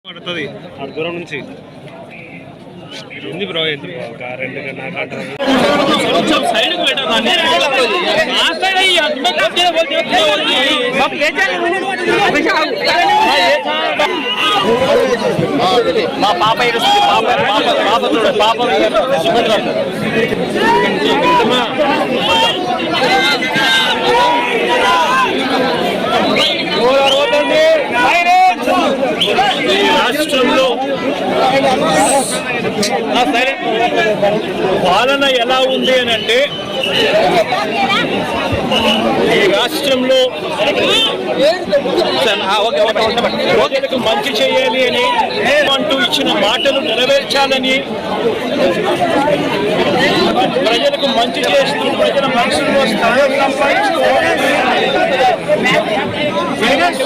పడుతుంది దూరం నుంచి ఉంది బ్రో ఎంత రెండు కొంచెం సైడ్కి పెట్టాలి మా పాప పాప రాష్ట్రంలో పాలన ఎలా ఉంది అని అంటే ఈ రాష్ట్రంలో ప్రజలకు మంచి చేయాలి అని అంటూ ఇచ్చిన మాటలు నెరవేర్చాలని ప్రజలకు మంచి చేస్తూ ప్రజల మనసులో స్థానం సంపాదిస్తూ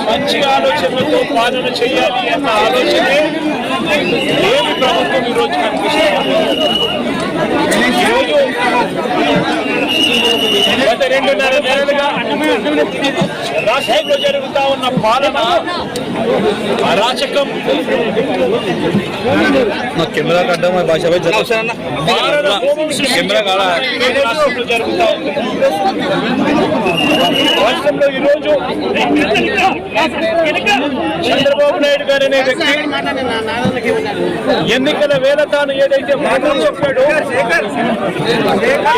మంచి ఆలోచనలతో పాలన చేయాలి అన్న ఆలోచనే ఏమి ప్రభుత్వం ఈరోజు కనిపిస్తుంది. ఈరోజు గత 2.5 నెలలుగా రాష్ట్రంలో జరుగుతా ఉన్న పాలన అరాచకం జరుగుతా ఉంది. రాష్ట్రంలో ఈరోజు చంద్రబాబు నాయుడు గారు అనే వ్యక్తి ఎన్నికల వేళ తాను ఏదైతే మాటలు చెప్పాడో,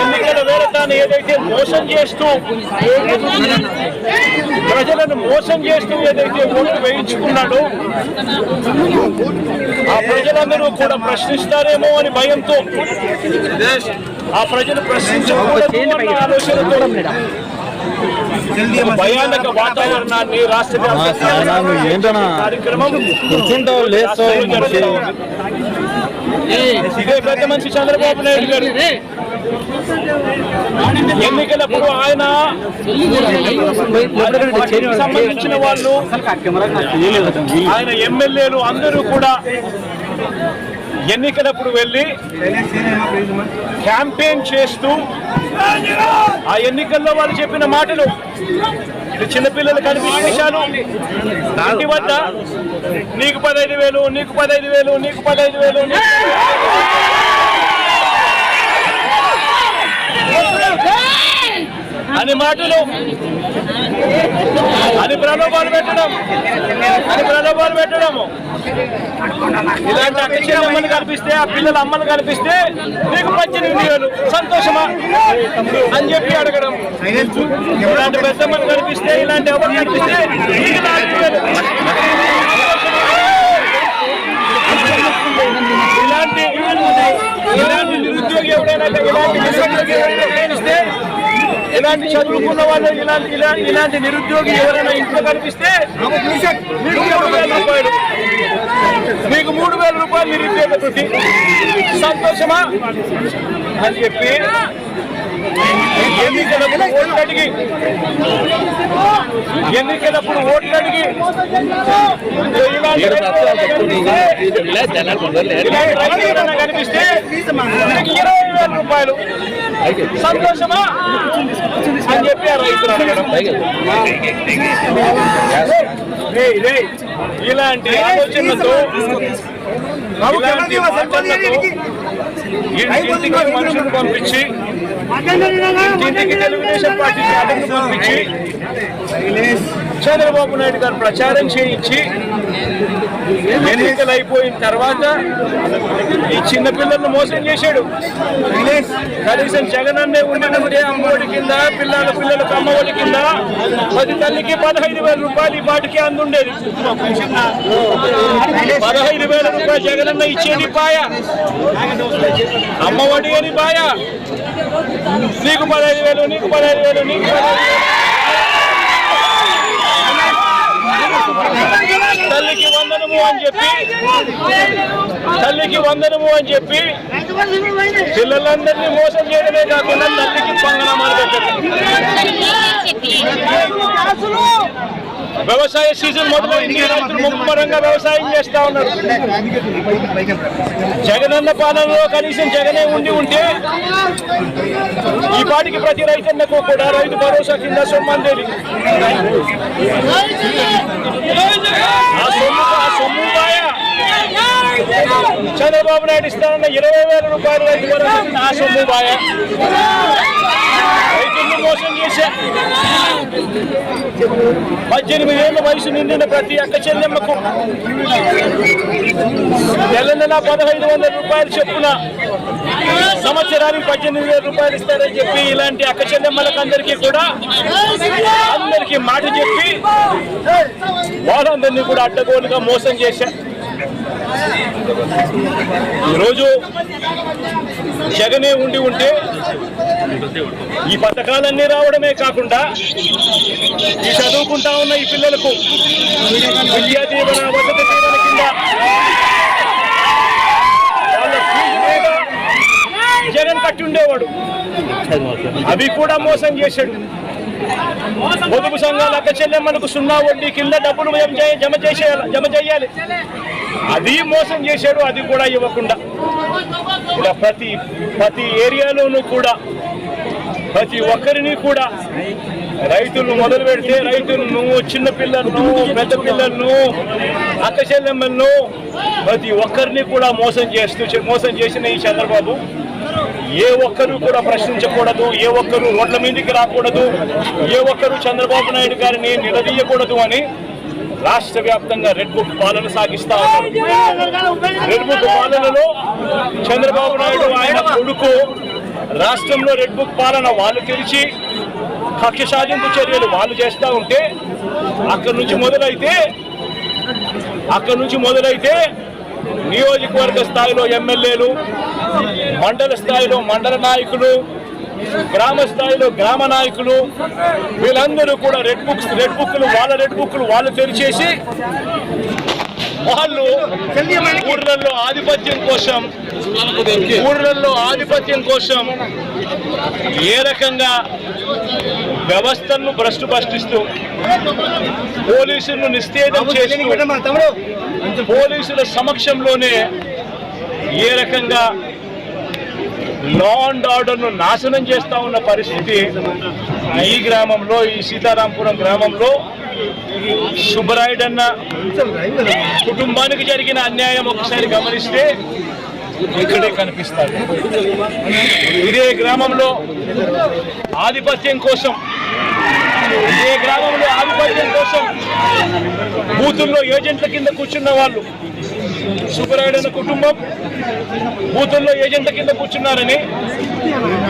ఎన్నికల వేళ తాను ఏదైతే మోసం చేస్తూ ప్రజలను మోసం చేస్తూ ఏదైతే ఓట్లు వేయించుకున్నాడో ఆ ప్రజలందరూ కూడా ప్రశ్నిస్తారేమో అని భయంతో, ఆ ప్రజలు ప్రశ్నించకూడదు అన్న ఆలోచనతో భయానక వాతావరణాన్ని రాష్ట్ర కార్యక్రమం ఇదే పెద్ద మనిషి చంద్రబాబు నాయుడు గారు ఎన్నికలప్పుడు ఆయన సంబంధించిన వాళ్ళు, ఆయన ఎమ్మెల్యేలు అందరూ కూడా ఎన్నికలప్పుడు వెళ్ళి క్యాంపెయిన్ చేస్తూ ఆ ఎన్నికల్లో వాళ్ళు చెప్పిన మాటలు చిన్నపిల్లలు కనిపించాను. ఇంటి వద్ద నీకు 15,000, నీకు 15,000, నీకు 15,000 అని మాటలు, అని ప్రలోభాలు పెట్టడము ఇలాంటి అక్క చెల్లెమ్మలు కనిపిస్తే, ఆ పిల్లల అమ్మలు కనిపిస్తే నీకు 18,000 సంతోషమా అని చెప్పి అడగడం. ఇలాంటి పెద్దమ్మలు కనిపిస్తే, ఇలాంటి ఎవరు కనిపిస్తే నీకు 4,000. ఇలాంటి నిరుద్యోగి ఎవరైనా, కనిపిస్తే, ఇలాంటి చదువుకున్న వాళ్ళు, ఇలాంటి నిరుద్యోగి ఎవరైనా ఇంట్లో కనిపిస్తే మీకు 3,000 రూపాయలు, మీకు 3,000 రూపాయలు నిరుద్యోగ వృత్తి, సంతోషమా అని చెప్పి ఎన్నికలప్పుడు ఓట్లు అడిగి కనిపిస్తే 20,000 రూపాయలు, సంతోషమా అని చెప్పి ఆ రైతులు అడగడం. ఇలాంటి ఆలోచనలతో, ఇలాంటి మాటలతో ఇంటికి మనుషులు పంపించి, ఇంటికి తెలుగుదేశం పార్టీ నాయకులను పంపించి చంద్రబాబు నాయుడు గారు ప్రచారం చేయించి ఎన్నికలు అయిపోయిన తర్వాత ఈ చిన్నపిల్లలను మోసం చేశాడు. కనీసం జగన్ అన్నే ఉండినంటే అమ్మఒడి కింద పిల్లలకు అమ్మఒడి కింద ప్రతి తల్లికి 15,000 రూపాయలు ఈ పాటికి అందుండేది. 15,000 రూపాయలు జగనన్న ఇచ్చేది పాయ, అమ్మఒడి అని పాయ. నీకు 15,000, నీకు 15,000, నీకు 15,000. తల్లికి వందనము అని చెప్పి పిల్లలందరినీ మోసం చేయడమే కాకుండా తల్లికి పంగనామాలు పెట్టారు. వ్యవసాయ సీజన్ మొదలైంది, రైతులు ముమ్మరంగా వ్యవసాయం చేస్తా ఉన్నారు. జగనన్న పాలనలో కనీసం జగనే ఉంటే ఈ పాటికి ప్రతి రైతన్నకు కూడా రైతు భరోసా కింద సొమ్ము అందేది. ఆ సొమ్ము చంద్రబాబు నాయుడు ఇస్తానన్న 20,000 రూపాయలు రైతు భరోసా నా సొమ్ము బాయ. రైతులను మోసం చేశా. 18 ఏళ్ళ వయసు నిండిన ప్రతి అక్క చెల్లెమ్మకు నెల 1,500 రూపాయలు చొప్పున సంవత్సరానికి 18,000 రూపాయలు ఇస్తారని చెప్పి ఇలాంటి అక్క చెల్లెమ్మలకు అందరికీ మాట చెప్పి వాళ్ళందరినీ కూడా అడ్డగోలుగా మోసం చేశా. ఈరోజు జగనే ఉంటే ఈ పథకాలన్నీ రావడమే కాకుండా ఈ చదువుకుంటా ఉన్న ఈ పిల్లలకు విద్యా దీవెన వసతి దీవెన కింద వాళ్ళ ఫీజు మీద జగన్ కట్టి ఉండేవాడు. అవి కూడా మోసం చేశాడు. పొదుపు సంఘాల అక్క చెల్లెమ్మలకు 0 వడ్డీ కింద డబ్బులు జమ చేయాలి. అది మోసం చేశాడు. అది కూడా ఇవ్వకుండా ఇలా ప్రతి ఏరియాలోనూ కూడా ప్రతి ఒక్కరిని కూడా రైతులను మొదలు పెడితే రైతులను, చిన్న పిల్లలను, పెద్ద పిల్లలను, అక్క చెల్లెమ్మలను ప్రతి ఒక్కరిని కూడా మోసం చేసిన ఈ చంద్రబాబు ఏ ఒక్కరు కూడా ప్రశ్నించకూడదు, ఏ ఒక్కరు రోడ్ల మీదకి రాకూడదు, ఏ ఒక్కరు చంద్రబాబు నాయుడు గారిని నిలదీయకూడదు అని రాష్ట్ర వ్యాప్తంగా రెడ్ బుక్ పాలన సాగిస్తా ఉన్నారు. రెడ్ బుక్ పాలనలో చంద్రబాబు నాయుడు ఆయన కొడుకు రాష్ట్రంలో రెడ్ బుక్ పాలన వాళ్ళు తెరిచి కక్ష సాధింపు చర్యలు వాళ్ళు చేస్తూ ఉంటే అక్కడి నుంచి మొదలైతే నియోజకవర్గ స్థాయిలో ఎమ్మెల్యేలు, మండల స్థాయిలో మండల నాయకులు, గ్రామ స్థాయిలో గ్రామ నాయకులు వీళ్ళందరూ కూడా రెడ్ బుక్లు వాళ్ళు తెరిచేసి వాళ్ళు ఊర్లలో ఆధిపత్యం కోసం ఏ రకంగా వ్యవస్థలను భ్రష్టుపట్టిస్తూ పోలీసులను నిస్తేజం చేస్తూ పోలీసుల సమక్షంలోనే ఏ రకంగా లా అండ్ ఆర్డర్ను నాశనం చేస్తా ఉన్న పరిస్థితి ఈ గ్రామంలో, ఈ సీతారాంపురం గ్రామంలో సుబ్బరాయుడన్న కుటుంబానికి జరిగిన అన్యాయం ఒకసారి గమనిస్తే ఇక్కడే కనిపిస్తారు. ఇదే గ్రామంలో ఆధిపత్యం కోసం బూతుల్లో ఏజెంట్ల కింద కూర్చున్న వాళ్ళు సుబ్బరాయుడన్న కుటుంబం బూతుల్లో ఏజెంట్ల కింద కూర్చున్నారని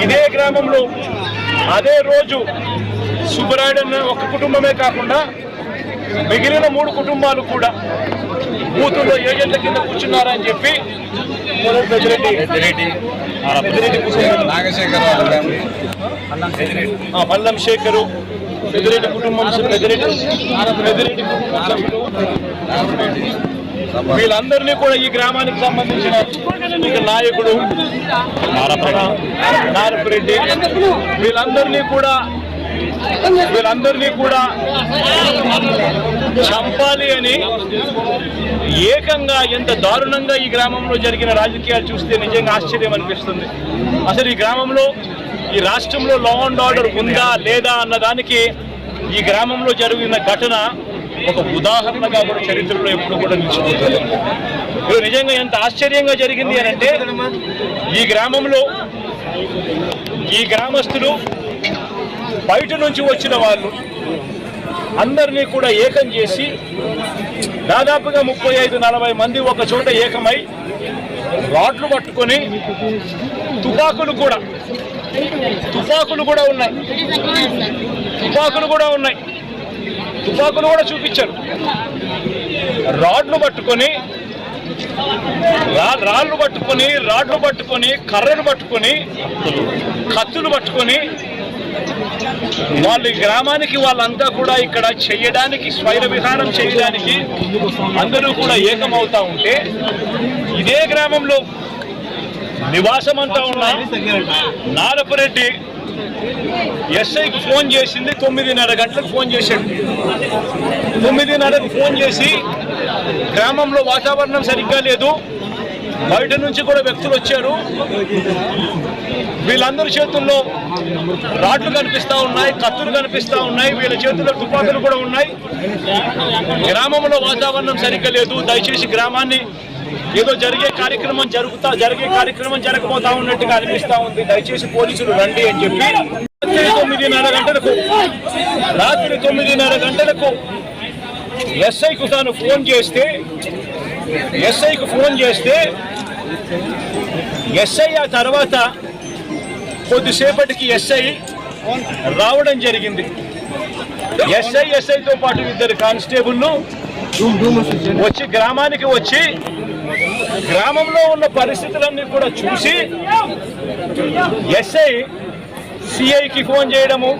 ఇదే గ్రామంలో అదే రోజు సుబ్బరాయుడన్న ఒక కుటుంబమే కాకుండా మిగిలిన 3 కుటుంబాలు కూడా బూతుల్లో ఏజెంట్ల కింద కూర్చున్నారని చెప్పి పల్లం శేఖరు, పెద్దిరెడ్డి కుటుంబం, పెద్దిరెడ్డి వీళ్ళందరినీ కూడా ఈ గ్రామానికి సంబంధించిన నాయకుడు నారపురెడ్డి వీళ్ళందరినీ కూడా చంపాలి అని ఏకంగా ఎంత దారుణంగా ఈ గ్రామంలో జరిగిన రాజకీయాలు చూస్తే నిజంగా ఆశ్చర్యం అనిపిస్తుంది. అసలు ఈ గ్రామంలో, ఈ రాష్ట్రంలో లా అండ్ ఆర్డర్ ఉందా లేదా అన్నదానికి ఈ గ్రామంలో జరిగిన ఘటన ఒక ఉదాహరణగా కూడా చరిత్రలో ఎప్పుడు కూడా నిలిచిపోతుంది. ఇప్పుడు నిజంగా ఎంత ఆశ్చర్యంగా జరిగింది అని అంటే ఈ గ్రామంలో ఈ గ్రామస్తులు బయట నుంచి వచ్చిన వాళ్ళు అందరినీ కూడా ఏకం చేసి దాదాపుగా 35-40 మంది ఒక చోట ఏకమై రాడ్లు పట్టుకొని తుపాకులు కూడా చూపించారు. రాడ్లు పట్టుకొని కర్రలు పట్టుకొని కత్తులు పట్టుకొని వాళ్ళు గ్రామానికి వాళ్ళంతా కూడా ఇక్కడ చేయడానికి, స్వైర విహారం చేయడానికి అందరూ కూడా ఏకమవుతా ఉంటే ఇదే గ్రామంలో నివాసం అంతా ఉన్నాయి. నారపురెడ్డి ఎస్ఐకి ఫోన్ చేసింది 9:30 గంటలకు ఫోన్ చేశాడు. 9:30కు ఫోన్ చేసి గ్రామంలో వాతావరణం సరిగ్గా లేదు, బయట నుంచి కూడా వ్యక్తులు వచ్చారు, వీళ్ళందరి చేతుల్లో రాడ్లు కనిపిస్తూ ఉన్నాయి, కత్తులు కనిపిస్తూ ఉన్నాయి, వీళ్ళ చేతుల్లో తుపాకులు కూడా ఉన్నాయి, గ్రామంలో వాతావరణం సరిగ్గా లేదు, దయచేసి గ్రామాన్ని ఏదో జరిగే కార్యక్రమం జరగబోతా ఉన్నట్టుగా అనిపిస్తా ఉంది. దయచేసి పోలీసులు రండి అని చెప్పి రాత్రి 9:30 గంటలకు ఎస్ఐకు తాను ఫోన్ చేస్తే ఎస్ఐ ఆ తర్వాత కొద్దిసేపటికి ఎస్ఐ రావడం జరిగింది. ఎస్ఐతో పాటు 2 కానిస్టేబుల్లు వచ్చి గ్రామానికి వచ్చి గ్రామంలో ఉన్న పరిస్థితులన్నీ కూడా చూసి ఎస్ఐ సిఐకి ఫోన్ చేయడము,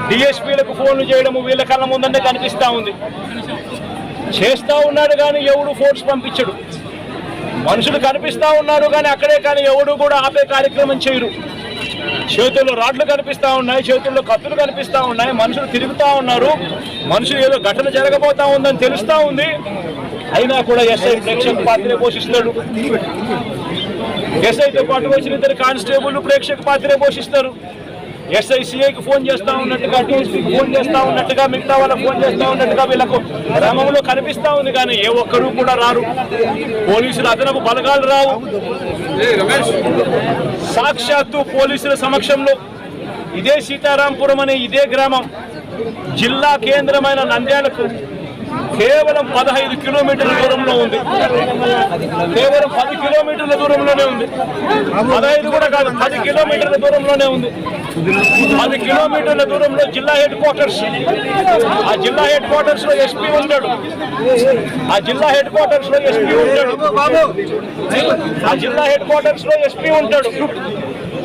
డిఎస్పీలకు ఫోన్లు చేయడము వీళ్ళ కళ్ళ ముందనే కనిపిస్తూ ఉంది. చేస్తూ ఉన్నాడు కానీ ఎవడు ఫోర్స్ పంపించడు. మనుషులు కనిపిస్తూ ఉన్నారు కానీ అక్కడే కానీ ఎవడు కూడా ఆపే కార్యక్రమం చేయరు. చేతుల్లో రాడ్లు కనిపిస్తూ ఉన్నాయి, చేతుల్లో కత్తులు కనిపిస్తూ ఉన్నాయి, మనుషులు తిరుగుతూ ఉన్నారు. మనుషులు ఏదో ఘటన జరగబోతా ఉందని తెలుస్తూ ఉంది. అయినా కూడా ఎస్ఐ ప్రేక్షక పాత్రే పోషిస్తాడు. ఎస్ఐతో పాటు వచ్చిన 2 కానిస్టేబుల్ ప్రేక్షక పాత్రే పోషిస్తారు. ఎస్ఐ సిఐకి ఫోన్ చేస్తూ ఉన్నట్టుగా, డిఎస్పీకి ఫోన్ చేస్తూ ఉన్నట్టుగా, మిగతా వాళ్ళకి ఫోన్ చేస్తూ ఉన్నట్టుగా వీళ్ళకు గ్రామంలో కనిపిస్తూ ఉంది. కానీ ఏ ఒక్కరూ కూడా రారు. పోలీసులు అదనపు బలగాలు రావు. సాక్షాత్తు పోలీసుల సమక్షంలో ఇదే సీతారాంపురం అనే ఇదే గ్రామం జిల్లా కేంద్రమైన నంద్యాలకు కేవలం 15 కిలోమీటర్ల దూరంలో ఉంది. కేవలం 10 కిలోమీటర్ల దూరంలోనే ఉంది. 15 కూడా కాదు, 10 కిలోమీటర్ల దూరంలోనే ఉంది. 10 కిలోమీటర్ల దూరంలో జిల్లా హెడ్ క్వార్టర్స్. ఆ జిల్లా హెడ్ క్వార్టర్స్ లో ఎస్పీ ఉంటాడు.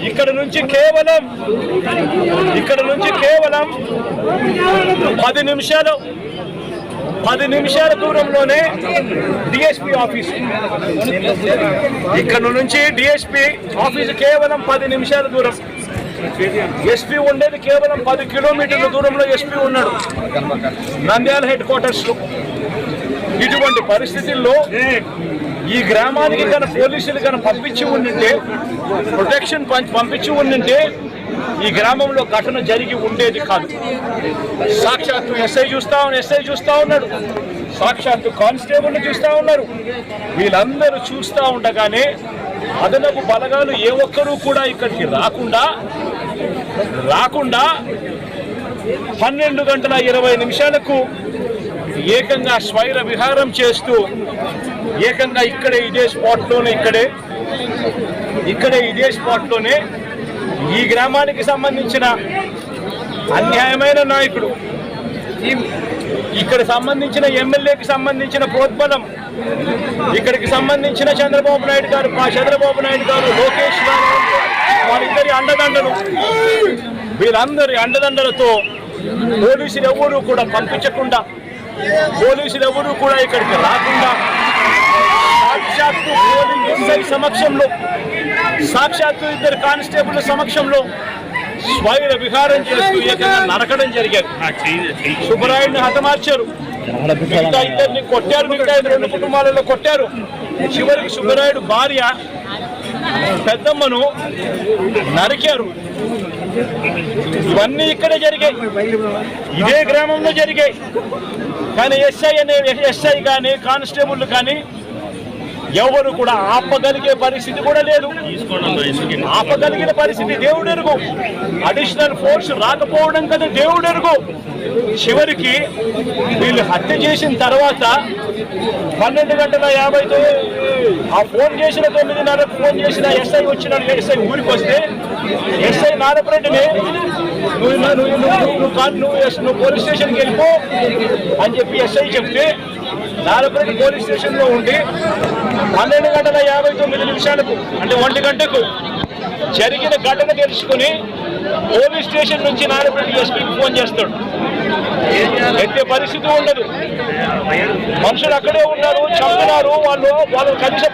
ఇక్కడ నుంచి కేవలం 10 నిమిషాల దూరంలోనే డిఎస్పీ ఆఫీస్. ఇక్కడ నుంచి డిఎస్పీ ఆఫీసు కేవలం 10 నిమిషాల దూరం. ఎస్పీ ఉండేది కేవలం 10 కిలోమీటర్ల దూరంలో ఎస్పీ ఉన్నాడు నంద్యాల హెడ్ క్వార్టర్స్ లో. ఇటువంటి పరిస్థితుల్లో ఈ గ్రామానికి పోలీసులు పంపించి ఉండింటే, ప్రొటెక్షన్ పంపించి ఉండింటే ఈ గ్రామంలో ఘటన జరిగి ఉండేది కాదు. సాక్షాత్తు ఎస్ఐ చూస్తా ఉన్నాడు, సాక్షాత్తు కానిస్టేబుల్ చూస్తా ఉన్నారు. వీళ్ళందరూ చూస్తా ఉండగానే అదనపు బలగాలు ఏ ఒక్కరూ కూడా ఇక్కడికి రాకుండా 12:20 ఏకంగా స్వైర విహారం చేస్తూ ఏకంగా ఇక్కడే ఇదే స్పాట్లోనే ఈ గ్రామానికి సంబంధించిన అన్యాయమైన నాయకుడు, ఇక్కడ సంబంధించిన ఎమ్మెల్యేకి సంబంధించిన ప్రోద్బలం, ఇక్కడికి సంబంధించిన చంద్రబాబు నాయుడు గారు, లోకేష్ గారు, వాళ్ళిద్దరి అండదండలు, వీళ్ళందరి అండదండలతో పోలీసులు ఎవరూ కూడా పంపించకుండా, పోలీసులు ఎవరూ కూడా ఇక్కడికి రాకుండా సాక్షాత్తు పోలింగ్ ఎస్ఐ సమక్షంలో, సాక్షాత్తు 2 కానిస్టేబుల్ సమక్షంలో స్వైర విహారం చేస్తూ ఏకంగా నరకడం జరిగారు. సుబ్బరాయుడిని హతమార్చారు, మిగతా 2 కొట్టారు, మిగతా 2 కుటుంబాలలో కొట్టారు. చివరికి సుబ్బరాయుడు భార్య పెద్దమ్మను నరికారు. ఇవన్నీ ఇక్కడే జరిగాయి, ఇదే గ్రామంలో జరిగాయి. కానీ ఎస్ఐ కానీ కానిస్టేబుల్ కానీ ఎవరు కూడా ఆపగలిగే పరిస్థితి కూడా లేదు. ఆపగలిగిన పరిస్థితి దేవుడెరుగు. అడిషనల్ ఫోర్స్ రాకపోవడం కదా దేవుడెరుగు. చివరికి వీళ్ళు హత్య చేసిన తర్వాత 12:50 ఆ ఫోన్ చేసిన 9:30 ఫోన్ చేసిన ఎస్ఐ వచ్చినాడు. ఎస్ఐ ఊరికి వస్తే ఎస్ఐ నారపరెడ్డిని నువ్వు పోలీస్ స్టేషన్కి వెళ్ళిపో అని చెప్పి ఎస్ఐ చెప్తే నారపరెడ్డి పోలీస్ స్టేషన్లో ఉండి 12:59 అంటే 1 గంటకు జరిగిన ఘటన తెలుసుకుని పోలీస్ స్టేషన్ నుంచి నారపరెడ్డి ఎస్పీకి ఫోన్ చేస్తాడు. ఎత్తే పరిస్థితి ఉండదు. మనుషులు అక్కడే ఉన్నారు, చంపినారు. వాళ్ళు కనీసం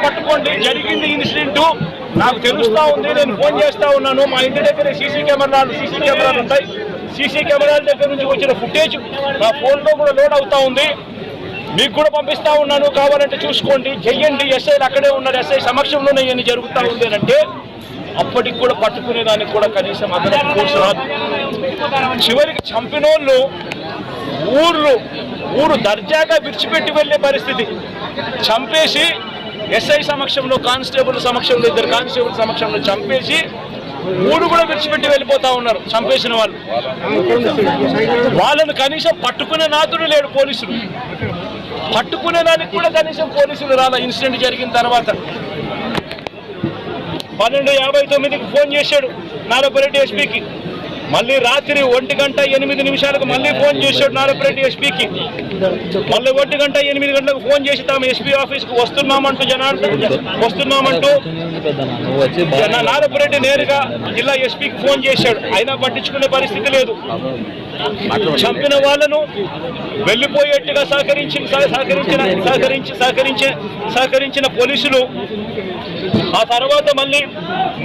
పట్టుకోండి, జరిగింది ఇన్సిడెంట్ నాకు తెలుస్తా ఉంది, నేను ఫోన్ చేస్తా ఉన్నాను. మా ఇంటి దగ్గర సీసీ కెమెరాలు ఉంటాయి. సీసీ కెమెరాల దగ్గర నుంచి వచ్చిన ఫుటేజ్ నా ఫోన్లో కూడా లోడ్ అవుతా ఉంది. మీకు కూడా పంపిస్తా ఉన్నాను, కావాలంటే చూసుకోండి, చెయ్యండి. ఎస్ఐలు అక్కడే ఉన్నారు, ఎస్ఐ సమక్షంలోనే ఇవన్నీ జరుగుతూ ఉంది అంటే అప్పటికి కూడా పట్టుకునేదానికి కూడా కనీసం అదనపు ఫోర్స్ రాదు. చివరికి చంపినోళ్ళు ఊర్లు ఊరు దర్జాగా విడిచిపెట్టి వెళ్ళే పరిస్థితి. చంపేసి ఎస్ఐ సమక్షంలో, కానిస్టేబుల్ సమక్షంలో, 2 కానిస్టేబుల్ సమక్షంలో చంపేసి ఊరు కూడా విడిచిపెట్టి వెళ్ళిపోతా ఉన్నారు చంపేసిన వాళ్ళు. వాళ్ళను కనీసం పట్టుకునే నాదుడు లేడు పోలీసులు. పట్టుకునే దానికి కూడా కనీసం పోలీసులు రాలా. ఇన్సిడెంట్ జరిగిన తర్వాత 12:59కి ఫోన్ చేశాడు నారపరెడ్డి ఎస్పీకి. మళ్ళీ రాత్రి 1:08 మళ్ళీ ఫోన్ చేశాడు నారపరెడ్డి ఎస్పీకి. మళ్ళీ 1:08 ఫోన్ చేసి తాము ఎస్పీ ఆఫీస్కి వస్తున్నామంటూ నారపరెడ్డి నేరుగా జిల్లా ఎస్పీకి ఫోన్ చేశాడు. అయినా పట్టించుకునే పరిస్థితి లేదు. చంపిన వాళ్ళను వెళ్ళిపోయేట్టుగా సహకరించిన పోలీసులు ఆ తర్వాత మళ్ళీ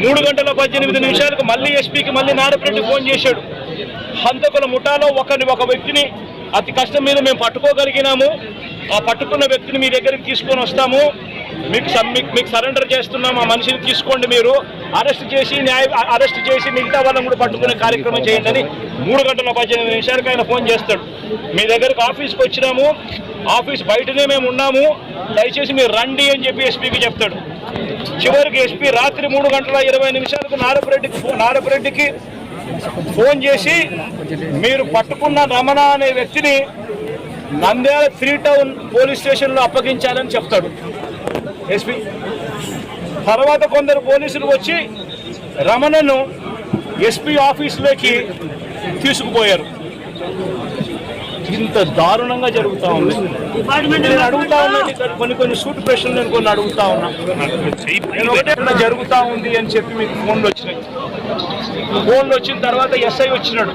3:18 మళ్ళీ ఎస్పీకి మళ్ళీ నారపరెడ్డి ఫోన్ చేశాడు. హంతకుల ముఠాలో ఒక వ్యక్తిని అతి కష్టం మీద మేము పట్టుకోగలిగినాము. ఆ పట్టుకున్న వ్యక్తిని మీ దగ్గరికి తీసుకొని వస్తాము, మీకు సరెండర్ చేస్తున్నాము, ఆ మనిషిని తీసుకోండి, మీరు అరెస్ట్ చేసి మిగతా వాళ్ళని కూడా పట్టుకునే కార్యక్రమం చేయండి అని 3:18 ఆయన ఫోన్ చేస్తాడు. మీ దగ్గరకు ఆఫీస్కి వచ్చినాము, ఆఫీస్ బయటనే మేము ఉన్నాము, దయచేసి మీరు రండి అని చెప్పి ఎస్పీకి చెప్తాడు. చివరికి ఎస్పీ రాత్రి 3:20 నారపరెడ్డికి ఫోన్ చేసి మీరు పట్టుకున్న రమణ అనే వ్యక్తిని నంద్యాల 3 టౌన్ పోలీస్ స్టేషన్లో అప్పగించాలని చెప్తాడు ఎస్పీ. తర్వాత కొందరు పోలీసులు వచ్చి రమణను ఎస్పీ ఆఫీసులోకి తీసుకుపోయారు. ఇంత దారుణంగా జరుగుతూ ఉంది. నేను అడుగుతా ఉన్నాను, కొన్ని సూట్ ప్రశ్నలు నేను కొన్ని అడుగుతా ఉన్నా. నేను ఒకటే జరుగుతూ ఉంది అని చెప్పి మీకు ఫోన్లు వచ్చినాయి. ఫోన్లు వచ్చిన తర్వాత ఎస్ఐ వచ్చినాడు,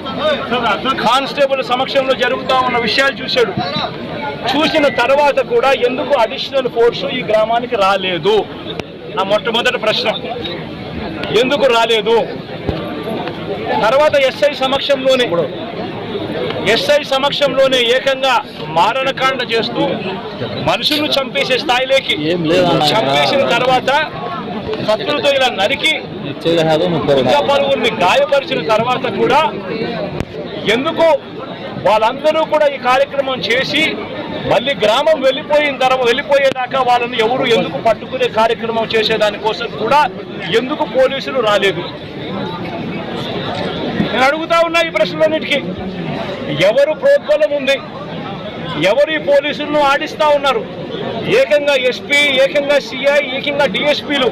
కానిస్టేబుల్ సమక్షంలో జరుగుతూ ఉన్న విషయాలు చూశాడు. చూసిన తర్వాత కూడా ఎందుకు అడిషనల్ ఫోర్సు ఈ గ్రామానికి రాలేదు? నా మొట్టమొదటి ప్రశ్న, ఎందుకు రాలేదు? తర్వాత ఎస్ఐ సమక్షంలోనే ఏకంగా మారణకాండ చేస్తూ మనుషులను చంపేసే స్థాయిలోకి చంపేసిన తర్వాత కత్తులతో ఇలా నరికి పలువురిని గాయపరిచిన తర్వాత కూడా ఎందుకు వాళ్ళందరూ కూడా ఈ కార్యక్రమం చేసి మళ్ళీ గ్రామం వెళ్ళిపోయేదాకా వాళ్ళని ఎవరు ఎందుకు పట్టుకునే కార్యక్రమం చేసేదానికోసం కూడా ఎందుకు పోలీసులు రాలేదు? నేను అడుగుతా ఉన్నా ఈ ప్రశ్నలన్నిటికీ. ఎవరు ప్రోద్బలం ఉంది? ఎవరు ఈ పోలీసులను ఆడిస్తూ ఉన్నారు? ఏకంగా ఎస్పీ, ఏకంగా సిఐ, ఏకంగా డిఎస్పీలు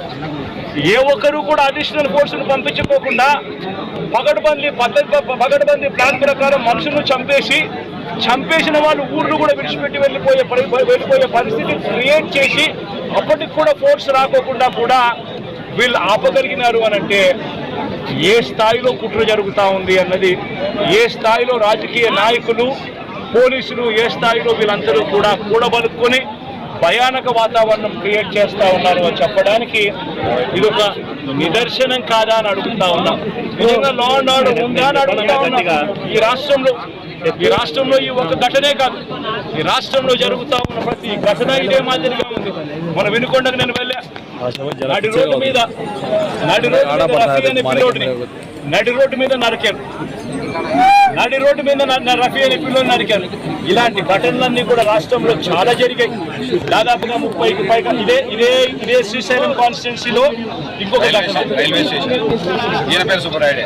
ఏ ఒక్కరు కూడా అడిషనల్ ఫోర్సును పంపించుకోకుండా పగడ్బందీ ప్లాన్ ప్రకారం మనుషులను చంపేసిన వాళ్ళు ఊర్లు కూడా విడిచిపెట్టి వెళ్ళిపోయే పరిస్థితి క్రియేట్ చేసి అప్పటికి కూడా ఫోర్స్ రాకోకుండా కూడా వీళ్ళు ఆపగలిగినారు అని అంటే ఏ స్థాయిలో కుట్ర జరుగుతూ ఉంది అన్నది, ఏ స్థాయిలో రాజకీయ నాయకులు, పోలీసులు, ఏ స్థాయిలో వీళ్ళందరూ కూడా కూడబలుక్కొని భయానక వాతావరణం క్రియేట్ చేస్తూ ఉన్నారు అని చెప్పడానికి ఇది ఒక నిదర్శనం కాదా అని అడుగుతా ఉన్నాం. నిజంగా లా అండ్ ఆర్డర్ ఉందా అని అడుగుతా ఉన్నాం. ఈ రాష్ట్రంలో ఈ ఒక ఘటనే కాదు, ఈ రాష్ట్రంలో జరుగుతూ ఉన్న ప్రతి ఘటన ఇదే మాదిరిగా ఉంది. మన వినుకొండకు నేను వెళ్ళా, నడి రోడ్డు మీద నరికారు, రఫీ అనే పిల్లోని నరికారు. ఇలాంటి ఘటనలన్నీ కూడా రాష్ట్రంలో చాలా జరిగాయి. దాదాపుగా 30కి పైగా ఇదే శ్రీశైలం కాన్స్టిట్యున్సీలో ఇంకొక ఘటన. ఈయన పేరు సుబ్బరాయుడు,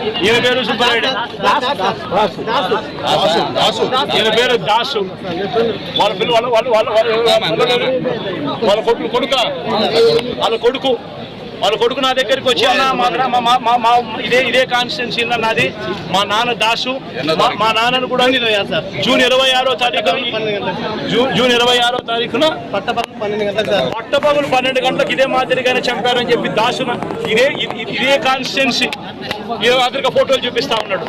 ఈయన పేరు దాసు. వాళ్ళ కొడుకు నా దగ్గరికి వచ్చి, అన్న ఇదే కాన్స్టిట్యున్సీ నాది, మా నాన్న దాసు, మా నాన్నను కూడా జూన్ 26వ తారీఖున పట్టపగలు 12 గంటలకు ఇదే మాదిరిగానే చంపారని చెప్పి దాసున ఇదే కాన్స్టిట్యున్సీ అదరిగా ఫోటోలు చూపిస్తా ఉన్నాడు.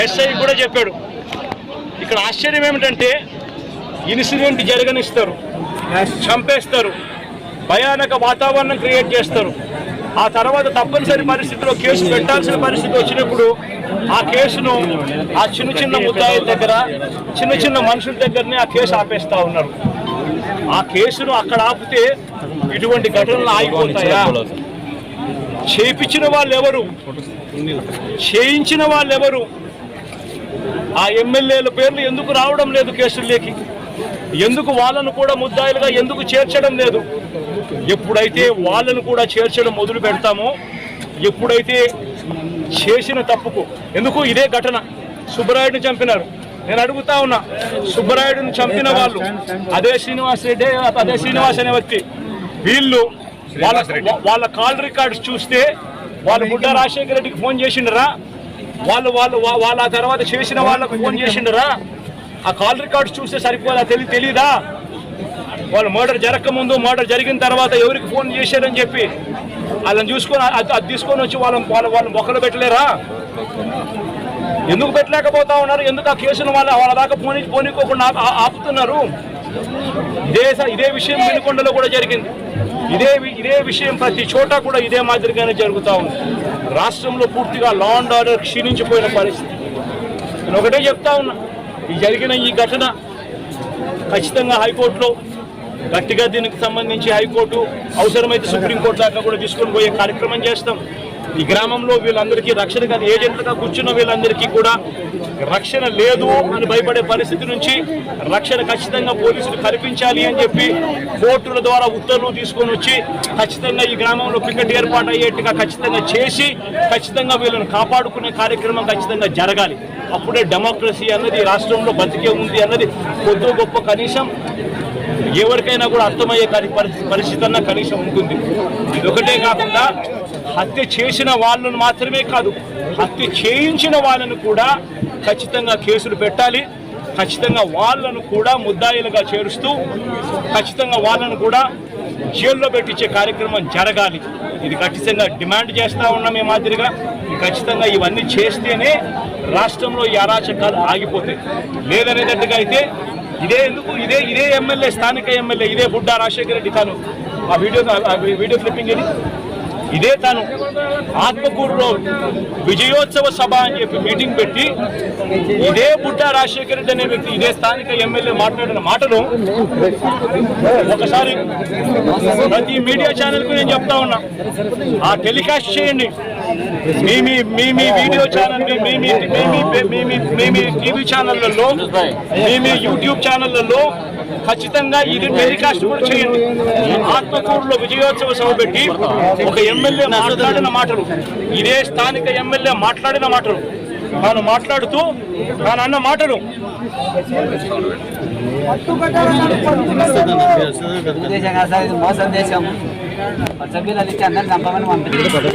ఎస్ఐ కూడా చెప్పాడు. ఇక్కడ ఆశ్చర్యం ఏమిటంటే ఇన్సిడెంట్ జరగనిస్తారు, చంపేస్తారు, భయానక వాతావరణం క్రియేట్ చేస్తారు. ఆ తర్వాత తప్పనిసరి పరిస్థితిలో కేసు పెట్టాల్సిన పరిస్థితి వచ్చినప్పుడు ఆ కేసును ఆ చిన్న ముద్దాయిల దగ్గర, చిన్న మనుషుల దగ్గరనే ఆ కేసు ఆపేస్తా ఉన్నారు. ఆ కేసును అక్కడ ఆపితే ఇటువంటి ఘటనలు ఆగిపోతాయా? చేయించిన వాళ్ళు ఎవరు? ఆ ఎమ్మెల్యేల పేర్లు ఎందుకు రావడం లేదు కేసుల్లోకి? ఎందుకు వాళ్ళను కూడా ముద్దాయిలుగా ఎందుకు చేర్చడం లేదు? ఎప్పుడైతే వాళ్ళను కూడా చేర్చడం మొదలు పెడతామో, ఎప్పుడైతే చేసిన తప్పుకు ఎందుకు ఇదే ఘటన సుబ్బరాయుడిని చంపినారు. నేను అడుగుతా ఉన్నా, సుబ్బరాయుడిని చంపిన వాళ్ళు అదే శ్రీనివాస్ రెడ్డి, అదే శ్రీనివాస్ అనే వ్యక్తి, వీళ్ళు వాళ్ళ కాల్ రికార్డ్స్ చూస్తే వాళ్ళు బుడ్డా రాజశేఖర రెడ్డికి ఫోన్ చేసిండరా? వాళ్ళ తర్వాత చేసిన వాళ్ళకు ఫోన్ చేసిండరా? ఆ కాల్ రికార్డ్స్ చూస్తే సరిపోదా? తెలీదా? వాళ్ళు మర్డర్ జరగకముందు, మర్డర్ జరిగిన తర్వాత ఎవరికి ఫోన్ చేశారని చెప్పి వాళ్ళని చూసుకొని అది తీసుకొని వచ్చి వాళ్ళ మొక్కలు పెట్టలేరా? ఎందుకు పెట్టలేకపోతా ఉన్నారు? ఎందుకు ఆ కేసును వాళ్ళ దాకా పోనీకోకుండా ఆపుతున్నారు? ఇదే విషయం వినుకొండలో కూడా జరిగింది. ఇదే విషయం ప్రతి చోట కూడా ఇదే మాదిరిగానే జరుగుతూ ఉంది. రాష్ట్రంలో పూర్తిగా లా అండ్ ఆర్డర్ క్షీణించిపోయిన పరిస్థితి. నేను ఒకటే చెప్తా ఉన్నా, ఈ జరిగిన ఈ ఘటన ఖచ్చితంగా హైకోర్టులో గట్టిగా దీనికి సంబంధించి హైకోర్టు అవసరమైతే సుప్రీంకోర్టు దాకా కూడా తీసుకొని పోయే కార్యక్రమం చేస్తాం. ఈ గ్రామంలో వీళ్ళందరికీ రక్షణ కాదు, ఏజెంట్లుగా కూర్చున్న వీళ్ళందరికీ కూడా రక్షణ లేదు అని భయపడే పరిస్థితి నుంచి రక్షణ ఖచ్చితంగా పోలీసులు కల్పించాలి అని చెప్పి కోర్టుల ద్వారా ఉత్తర్వులు తీసుకొని వచ్చి ఖచ్చితంగా ఈ గ్రామంలో పికెట్ ఏర్పాటు అయ్యేట్టుగా ఖచ్చితంగా చేసి ఖచ్చితంగా వీళ్ళని కాపాడుకునే కార్యక్రమం ఖచ్చితంగా జరగాలి. అప్పుడే డెమోక్రసీ అన్నది రాష్ట్రంలో బతికే ఉంది అన్నది కొద్ది గొప్ప కనీసం ఎవరికైనా కూడా అర్థమయ్యే పరిస్థితి అన్న కనీసం ఉంటుంది. ఇదొకటే కాకుండా హత్య చేసిన వాళ్ళను మాత్రమే కాదు, హత్య చేయించిన వాళ్ళను కూడా ఖచ్చితంగా కేసులు పెట్టాలి. ఖచ్చితంగా వాళ్ళను కూడా ముద్దాయిలుగా చేరుస్తూ ఖచ్చితంగా వాళ్ళను కూడా జైల్లో పెట్టించే కార్యక్రమం జరగాలి. ఇది ఖచ్చితంగా డిమాండ్ చేస్తూ ఉన్నాం. ఈ మాదిరిగా ఖచ్చితంగా ఇవన్నీ చేస్తేనే రాష్ట్రంలో ఈ అరాచకాలు ఆగిపోతాయి. లేదనేటట్టుగా అయితే ఇదే ఎమ్మెల్యే, స్థానిక ఎమ్మెల్యే ఇదే బుడ్డా రాజశేఖర రెడ్డి, తాను ఆ వీడియో క్లిప్పింగ్ ఇదే తాను ఆత్మకూరులో విజయోత్సవ సభ అని చెప్పి మీటింగ్ పెట్టి ఇదే బుడ్డా రాజశేఖర రెడ్డి అనే వ్యక్తి, ఇదే స్థానిక ఎమ్మెల్యే మాట్లాడిన మాటలు ఒకసారి ప్రతి మీడియా ఛానల్కు నేను చెప్తా ఉన్నా, ఆ టెలికాస్ట్ చేయండి. మీ వీడియో ఛానల్, మీ టీవీ ఛానళ్లలో, మీ యూట్యూబ్ ఛానళ్లలో ఖచ్చితంగా ఇది టెలికాస్ట్ కూడా చేయండి. ఆత్మకూరులో విజయోత్సవ సభ పెట్టి ఒక ఎమ్మెల్యే మాట్లాడిన మాటలు, ఇదే స్థానిక ఎమ్మెల్యే మాట్లాడిన మాటలు, తాను మాట్లాడుతూ తాను అన్న మాటలు మోసం చేశాము, సభ్యులు ఇచ్చి అందరిని చంపమని పంపించారు.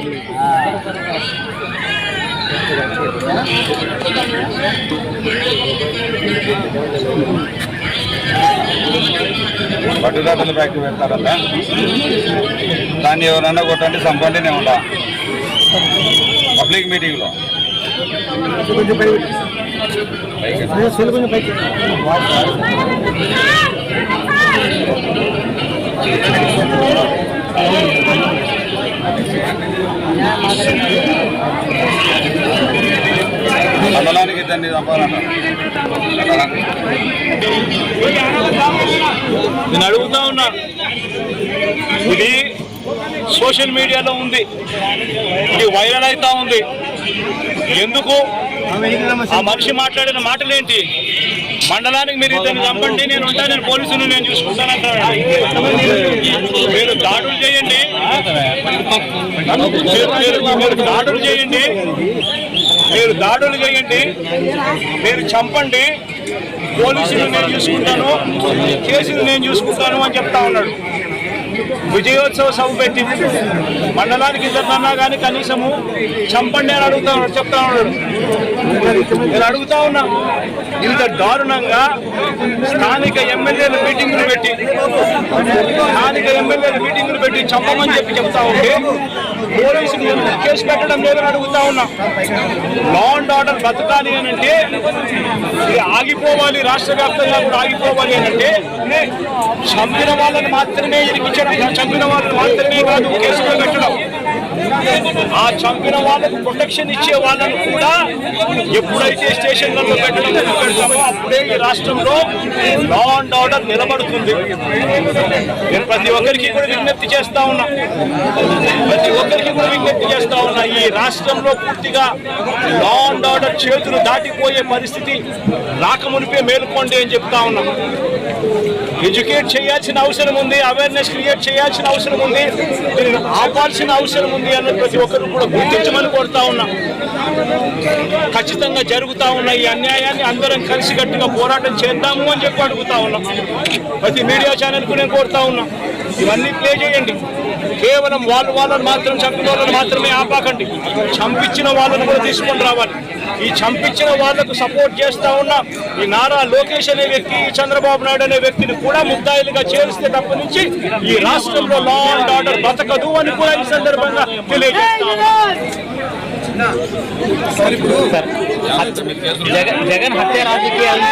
పట్టుదాటలు ఫ్యాక్టరీ పెడతారల్లా, దాన్ని ఎవరన్నా కొట్టండి చంపండినే ఉండా పబ్లిక్ మీటింగ్లో. మండలానికి దాన్ని చంపాలన్నా. నేను అడుగుతా ఉన్నా, ఇది సోషల్ మీడియాలో ఉంది, ఇది వైరల్ అవుతా ఉంది. ఎందుకు? ఆ మనిషి మాట్లాడిన మాటలేంటి? మండలానికి మీరు ఇద్దరిని చంపండి, నేను ఉంటాను, నేను పోలీసులు నేను చూసుకుంటానంటాడు. మీరు దాడులు చేయండి, మీరు దాడులు చేయండి, మీరు చంపండి, పోలీసులు నేను చూసుకుంటాను, కేసులు నేను చూసుకుంటాను అని చెప్తా ఉన్నాడు. విజయోత్సవ సభ పెట్టి మండలానికి ఇద్దరికన్నా కానీ కనీసము చంపండి అని చెప్తా ఉన్నాడు. నేను అడుగుతా ఉన్నా, ఇంత దారుణంగా స్థానిక ఎమ్మెల్యేల మీటింగులు పెట్టి చంపమని చెప్తా ఉంటే పోలీసులు ఎందుకు కేసు పెట్టడం లేదని అడుగుతా ఉన్నా. లా అండ్ ఆర్డర్ బతకాలి అని అంటే ఇది ఆగిపోవాలి, రాష్ట్ర వ్యాప్తంగా కూడా ఆగిపోవాలి అని అంటే చంపిన వాళ్ళని మాత్రమే ఇరికించడం, చంపిన వాళ్ళని మాత్రమే కాదు కేసులో పెట్టడం, ఆ చంపిన వాళ్ళకు ప్రొటెక్షన్ ఇచ్చే వాళ్ళను కూడా ఎప్పుడైతే స్టేషన్లలో పెడతామో అప్పుడే ఈ రాష్ట్రంలో లా అండ్ ఆర్డర్ నిలబడుతుంది. నేను ప్రతి ఒక్కరికి కూడా విజ్ఞప్తి చేస్తా ఉన్నా, ఈ రాష్ట్రంలో పూర్తిగా లా అండ్ ఆర్డర్ చేతులు దాటిపోయే పరిస్థితి రాకమునిపే మేలుకోండి అని చెప్తా ఉన్నా. ఎడ్యుకేట్ చేయాల్సిన అవసరం ఉంది, అవేర్నెస్ క్రియేట్ చేయాల్సిన అవసరం ఉంది, దీనిని ఆపాల్సిన అవసరం ఉంది అన్న ప్రతి ఒక్కరు కూడా గుర్తించమని కోరుతా ఉన్నా. ఖచ్చితంగా జరుగుతా ఉన్న ఈ అన్యాయాన్ని అందరం కలిసికట్టుగా పోరాటం చేద్దాము అని చెప్పి అడుగుతా ఉన్నాం. ప్రతి మీడియా ఛానల్కు నేను కోరుతా ఉన్నా, ఇవన్నీ ప్లే చేయండి. కేవలం వాళ్ళని మాత్రం చంపిన వాళ్ళని మాత్రమే ఆపాకండి, చంపించిన వాళ్ళని కూడా తీసుకొని రావాలి. ఈ చంపించిన వాళ్లకు సపోర్ట్ చేస్తా ఉన్న ఈ నారా లోకేష్ అనే వ్యక్తి, చంద్రబాబు నాయుడు అనే వ్యక్తిని కూడా ముద్దాయిలుగా చేరిస్తే తప్ప నుంచి ఈ రాష్ట్రంలో లా అండ్ ఆర్డర్ బతకదు అని కూడా ఈ సందర్భంగా తెలియజేస్తా జగన్ హత్య రాజకీయాలు